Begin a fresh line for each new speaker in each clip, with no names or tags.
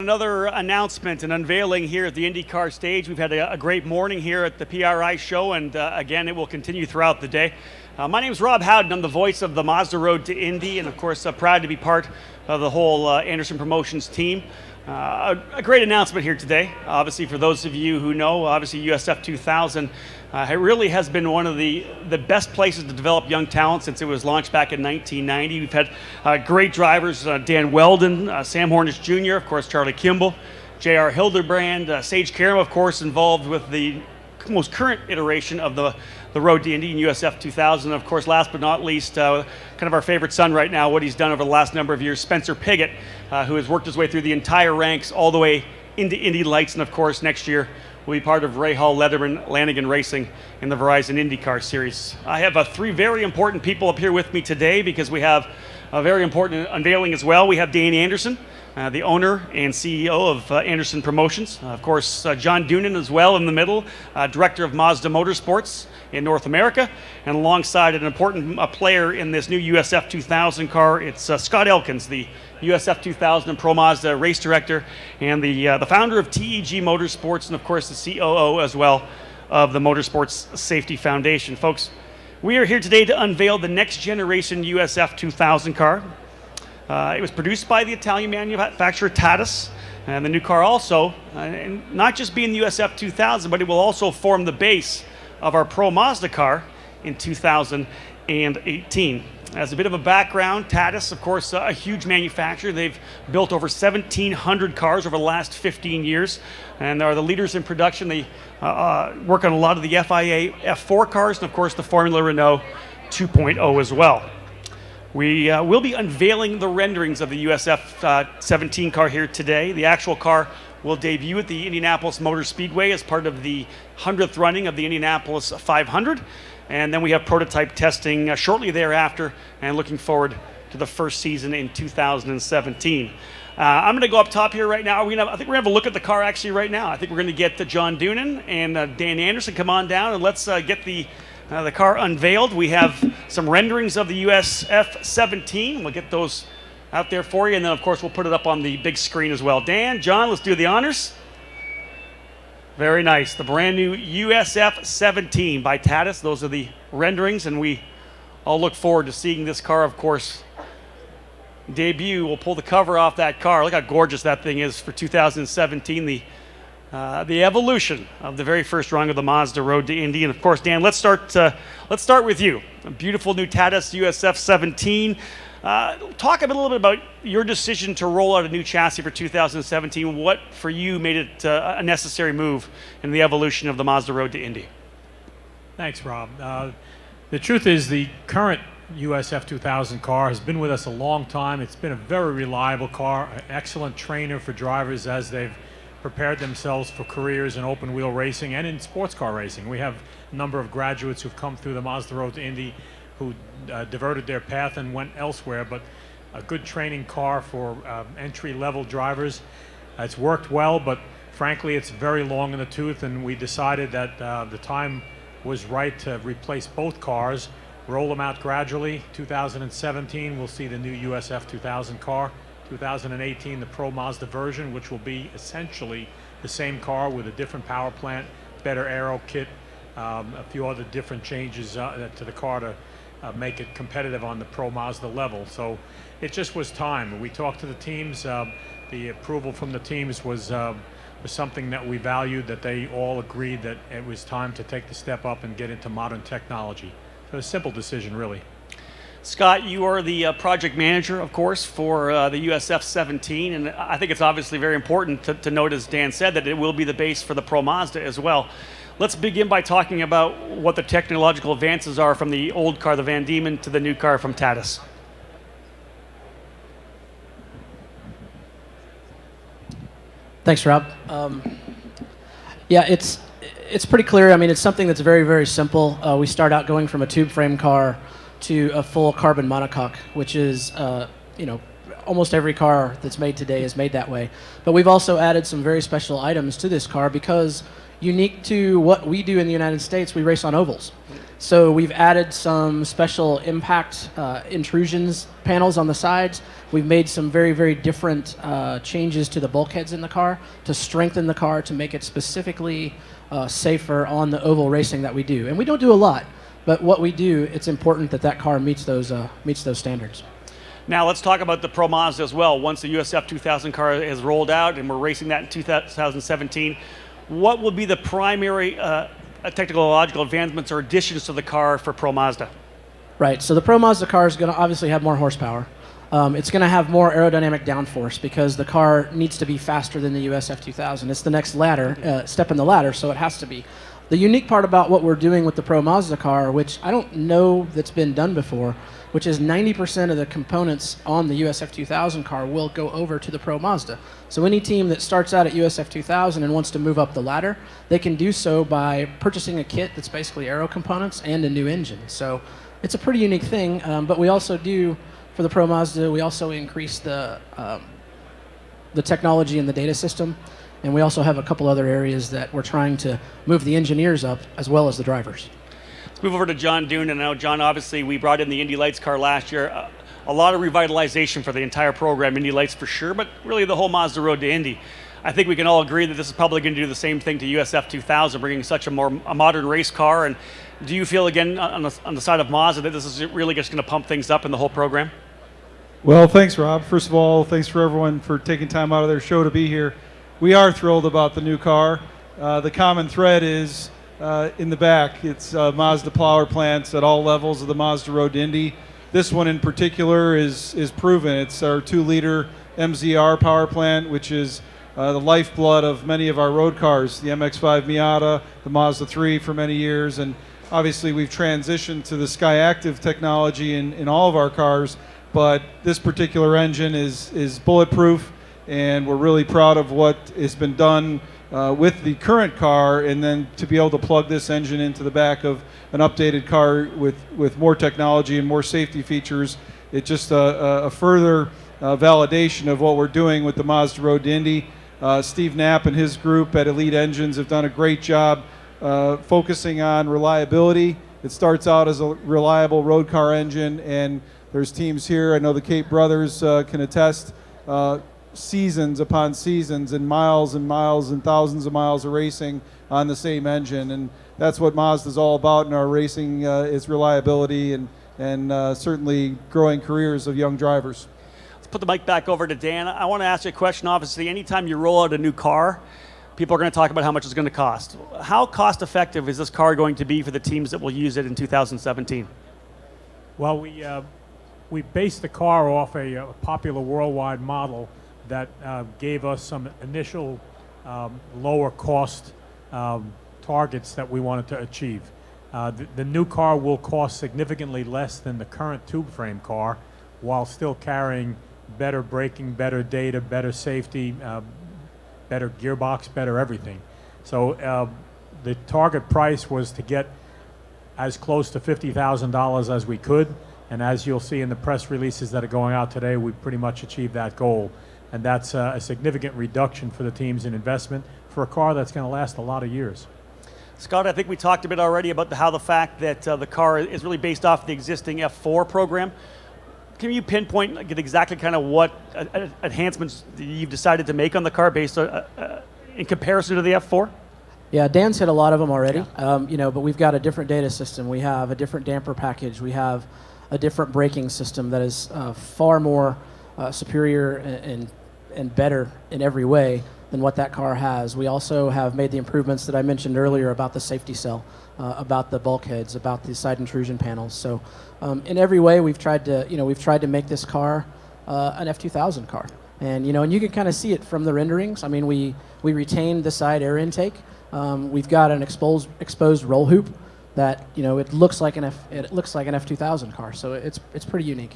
another announcement and unveiling here at the IndyCar stage. We've had a great morning here at the PRI show, and again, it will continue throughout the day. My name is Rob Howden. I'm the voice of the Mazda Road to Indy, and of course, proud to be part of the whole Anderson Promotions team. A great announcement here today. Obviously, for those of you who know, obviously USF2000 it really has been one of the best places to develop young talent since it was launched back in 1990. We've had great drivers, Dan Weldon, Sam Hornish Jr., of course, Charlie Kimball, J.R. Hildebrand, Sage Karam, of course, involved with the most current iteration of the Road to Indy and USF2000. Of course, last but not least, kind of our favorite son right now, what he's done over the last number of years, Spencer Piggott, who has worked his way through the entire ranks all the way into Indy Lights, and of course, next year will be part of Ray Hall Letterman Lanigan Racing in the Verizon IndyCar Series. I have three very important people up here with me today because we have a very important unveiling as well. We have Danny Anderson, the owner and CEO of Anderson Promotions. Of course, John Doonan as well in the middle, director of Mazda Motorsports in North America, and alongside an important player in this new USF2000 car, it's Scot Elkins, the USF2000 and Pro Mazda race director, and the founder of TEG Motorsports, and of course the COO as well of the Motorsports Safety Foundation. Folks, we are here today to unveil the next generation USF2000 car. It was produced by the Italian manufacturer Tatis, and the new car also, and not just being the USF2000, but it will also form the base of our Pro Mazda car in 2018. As a bit of a background, Tatis, of course, a huge manufacturer. They've built over 1,700 cars over the last 15 years, and are the leaders in production. They work on a lot of the FIA F4 cars, and of course the Formula Renault 2.0 as well. We will be unveiling the renderings of the USF17 car here today. The actual car will debut at the Indianapolis Motor Speedway as part of the 100th running of the Indianapolis 500. And then we have prototype testing shortly thereafter, and looking forward to the first season in 2017. I'm going to go up top here right now. I think we're going to have a look at the car actually right now. I think we're going to get John Doonan and Dan Anderson come on down, and let's get the car unveiled. We have some renderings of the USF17. We'll get those out there for you, and then of course we'll put it up on the big screen as well. Dan, John, let's do the honors. Very nice. The brand new USF17 by Tatis. Those are the renderings, and we all look forward to seeing this car, of course, debut. We'll pull the cover off that car. Look how gorgeous that thing is for 2017. The evolution of the very first rung of the Mazda Road to Indy. And of course, Dan, let's start with you. A beautiful new Tatis USF17. Talk a little bit about your decision to roll out a new chassis for 2017. What, for you, made it a necessary move in the evolution of the Mazda Road to Indy?
Thanks, Rob. The truth is the current USF2000 car has been with us a long time. It's been a very reliable car, an excellent trainer for drivers as they've prepared themselves for careers in open wheel racing and in sports car racing. We have a number of graduates who've come through the Mazda Road to Indy who diverted their path and went elsewhere, but a good training car for entry-level drivers. It's worked well, but frankly it's very long in the tooth, and we decided that the time was right to replace both cars, roll them out gradually. 2017 we'll see the new USF2000 car. 2018 the Pro Mazda version, which will be essentially the same car with a different power plant, better aero kit, a few other different changes to the car to make it competitive on the Pro Mazda level. So it just was time. We talked to the teams. The approval from the teams was something that we valued, that they all agreed that it was time to take the step up and get into modern technology. So a simple decision, really.
Scott, you are the project manager, of course, for the USF17, and I think it's obviously very important to note, as Dan said, that it will be the base for the Pro Mazda as well. Let's begin by talking about what the technological advances are from the old car, the Van Diemen, to the new car from Tatis.
Thanks, Rob. Yeah, it's pretty clear. I mean, it's something that's very, very simple. We start out going from a tube frame car to a full carbon monocoque, which is, almost every car that's made today is made that way. But we've also added some very special items to this car because unique to what we do in the United States, we race on ovals. So we've added some special impact intrusions panels on the sides. We've made some very, very different changes to the bulkheads in the car to strengthen the car to make it specifically safer on the oval racing that we do. And we don't do a lot, but what we do, it's important that that car meets those standards.
Now let's talk about the Pro Mazda as well. Once the USF2000 car is rolled out and we're racing that in 2017, what will be the primary technological advancements or additions to the car for Pro Mazda?
Right, so the Pro Mazda car is going to obviously have more horsepower. It's going to have more aerodynamic downforce because the car needs to be faster than the USF2000. It's the next step in the ladder, so it has to be. The unique part about what we're doing with the Pro Mazda car, which I don't know that's been done before, which is 90% of the components on the USF2000 car will go over to the Pro Mazda. So any team that starts out at USF2000 and wants to move up the ladder, they can do so by purchasing a kit that's basically aero components and a new engine. So it's a pretty unique thing, but we also do, for the Pro Mazda, we also increase the technology in the data system, and we also have a couple other areas that we're trying to move the engineers up as well as the drivers.
Let's move over to John Doonan. Now, John, obviously we brought in the Indy Lights car last year. A lot of revitalization for the entire program, Indy Lights for sure, but really the whole Mazda Road to Indy. I think we can all agree that this is probably going to do the same thing to USF2000, bringing such a modern race car. And do you feel, again, on the side of Mazda, that this is really just going to pump things up in the whole program?
Well, thanks, Rob. First of all, thanks for everyone for taking time out of their show to be here. We are thrilled about the new car. The common thread is in the back. It's Mazda power plants at all levels of the Mazda Road to Indy. This one in particular is proven. It's our 2-liter MZR power plant, which is the lifeblood of many of our road cars, the MX-5 Miata, the Mazda 3 for many years, and obviously we've transitioned to the SkyActiv technology in all of our cars, but this particular engine is bulletproof, and we're really proud of what has been done with the current car, and then to be able to plug this engine into the back of an updated car with more technology and more safety features. It's just a further validation of what we're doing with the Mazda Road to Indy. Steve Knapp and his group at Elite Engines have done a great job focusing on reliability. It starts out as a reliable road car engine, and there's teams here, I know the Cape brothers can attest, seasons upon seasons and miles and thousands of miles of racing on the same engine, and that's what Mazda's all about in our racing, is reliability and certainly growing careers of young drivers.
Let's put the mic back over to Dan. I want to ask you a question. Obviously, anytime you roll out a new car, people are going to talk about how much it's going to cost. How cost effective is this car going to be for the teams that will use it in 2017?
Well, we based the car off a popular worldwide model that gave us some initial lower cost targets that we wanted to achieve. The new car will cost significantly less than the current tube frame car, while still carrying better braking, better data, better safety, better gearbox, better everything. So the target price was to get as close to $50,000 as we could, and as you'll see in the press releases that are going out today, we pretty much achieved that goal. And that's a significant reduction for the teams in investment for a car that's going to last a lot of years.
Scott, I think we talked a bit already about how the fact that the car is really based off the existing F4 program. Can you pinpoint exactly kind of what enhancements you've decided to make on the car based on, in comparison to the F4?
Yeah, Dan's hit a lot of them already.
Yeah.
But we've got a different data system. We have a different damper package. We have a different braking system that is far more superior and better in every way than what that car has. We also have made the improvements that I mentioned earlier about the safety cell, about the bulkheads, about the side intrusion panels. So in every way, we've tried to make this car an F2000 car. And you can kind of see it from the renderings. I mean, we retained the side air intake. We've got an exposed roll hoop that it looks like an F2000 car. So it's pretty unique.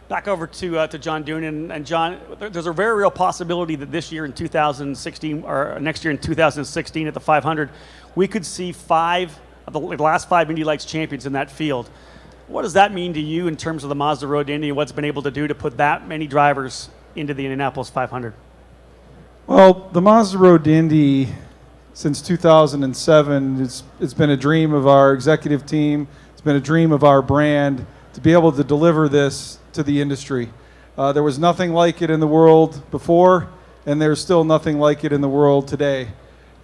Back over to John Doonan. And John, there's a very real possibility that this year in 2016, or next year in 2016 at the 500, we could see 5 of the last 5 Indy Lights champions in that field. What does that mean to you in terms of the Mazda Road to Indy and what's been able to do to put that many drivers into the Indianapolis 500?
Well, the Mazda Road to Indy since 2007, it's been a dream of our executive team. It's been a dream of our brand to be able to deliver this to the industry. There was nothing like it in the world before, and there's still nothing like it in the world today.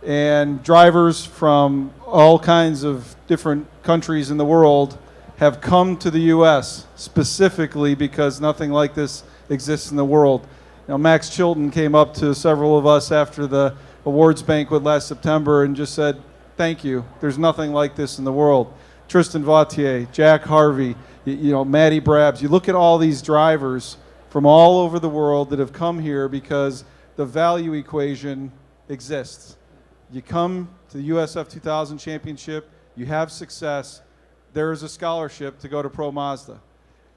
And drivers from all kinds of different countries in the world have come to the U.S. specifically because nothing like this exists in the world. You know, Max Chilton came up to several of us after the awards banquet last September and just said, thank you. There's nothing like this in the world. Tristan Vautier, Jack Harvey, you know, Matty Brabs. You look at all these drivers from all over the world that have come here because the value equation exists. You come to the USF2000 championship, you have success, there is a scholarship to go to Pro Mazda.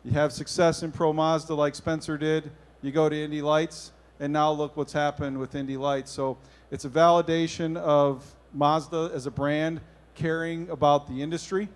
You have success in Pro Mazda like Spencer did, you go to Indy Lights, and now look what's happened with Indy Lights. So it's a validation of Mazda as a brand caring about the industry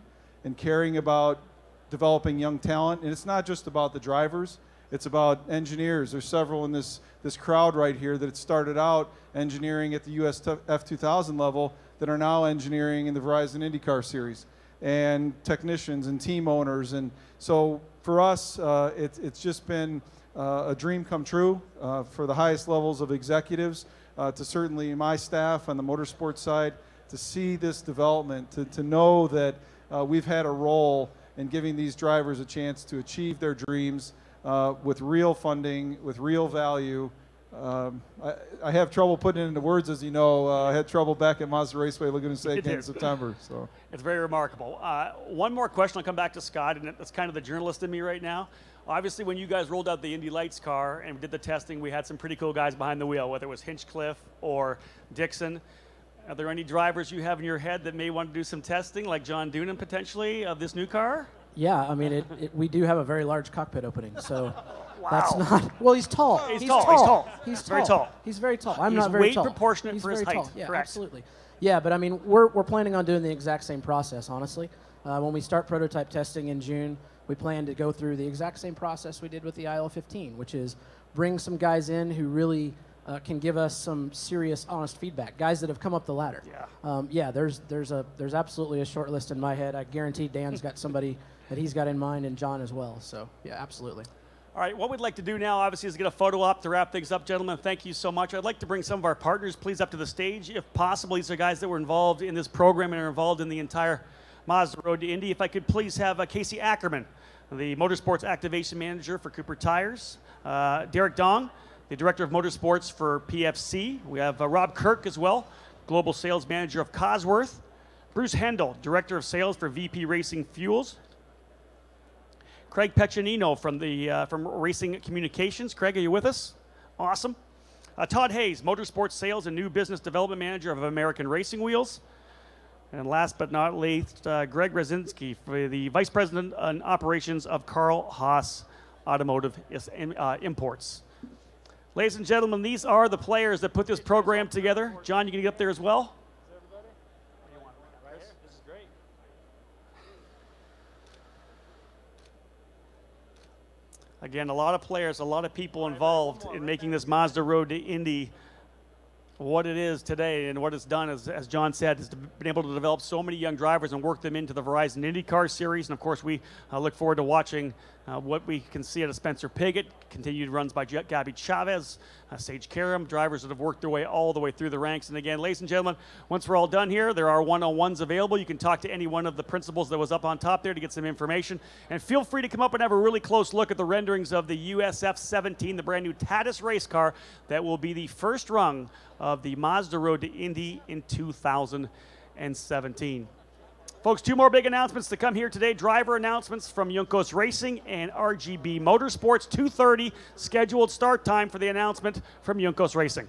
and caring about developing young talent. And it's not just about the drivers, it's about engineers. There's several in this crowd right here that started out engineering at the USF2000 level that are now engineering in the Verizon IndyCar series, and technicians and team owners. And so for us, it's just been a dream come true for the highest levels of executives, to certainly my staff on the motorsports side, to see this development, to know that we've had a role in giving these drivers a chance to achieve their dreams with real funding, with real value. I have trouble putting it into words, as you know. I had trouble back at Mazda Raceway Laguna Seca in September. So
it's very remarkable. One more question. I'll come back to Scott, and that's kind of the journalist in me right now. Obviously, when you guys rolled out the Indy Lights car and did the testing, we had some pretty cool guys behind the wheel, whether it was Hinchcliffe or Dixon. Are there any drivers you have in your head that may want to do some testing, like John Doonan potentially, of this new car?
Yeah, I mean, we do have a very large cockpit opening, so
Wow.
that's not. Well, he's tall.
He's tall.
He's
Very tall.
He's very tall. I'm
He's
not very
weight
tall.
proportionate
He's
for his
very
height.
tall. Yeah,
Correct.
absolutely. Yeah, but I mean, we're planning on doing the exact same process, honestly. When we start prototype testing in June, we plan to go through the exact same process we did with the IL-15, which is bring some guys in who really can give us some serious, honest feedback. Guys that have come up the ladder.
Yeah.
There's absolutely a short list in my head. I guarantee Dan's got somebody that he's got in mind, and John as well. So yeah, absolutely.
All right, what we'd like to do now, obviously, is get a photo op to wrap things up. Gentlemen, thank you so much. I'd like to bring some of our partners, please, up to the stage, if possible. These are guys that were involved in this program and are involved in the entire Mazda Road to Indy. If I could please have Casey Ackerman, the Motorsports Activation Manager for Cooper Tires. Derek Dong, the Director of Motorsports for PFC. We have Rob Kirk as well, Global Sales Manager of Cosworth. Bruce Hendel, Director of Sales for VP Racing Fuels. Craig Peccinino from Racing Communications. Craig, are you with us? Awesome. Todd Hayes, Motorsports Sales and New Business Development Manager of American Racing Wheels. And last but not least, Greg Razinski, for the Vice President on Operations of Carl Haas Automotive Imports. Ladies and gentlemen, these are the players that put this program together. John, you can get up there as well. Again, a lot of players, a lot of people involved in making this Mazda Road to Indy what it is today. And what it's done, as John said, is been able to develop so many young drivers and work them into the Verizon IndyCar series. And of course, we look forward to watching what we can see out of Spencer Pigot, continued runs by Gabby Chavez, Sage Karam, drivers that have worked their way all the way through the ranks. And again, ladies and gentlemen, once we're all done here, there are one-on-ones available. You can talk to any one of the principals that was up on top there to get some information. And feel free to come up and have a really close look at the renderings of the USF2000, the brand new Tatis race car that will be the first rung of the Mazda Road to Indy in 2017. Folks, two more big announcements to come here today. Driver announcements from Juncos Racing and RGB Motorsports. 2:30 scheduled start time for the announcement from Juncos Racing.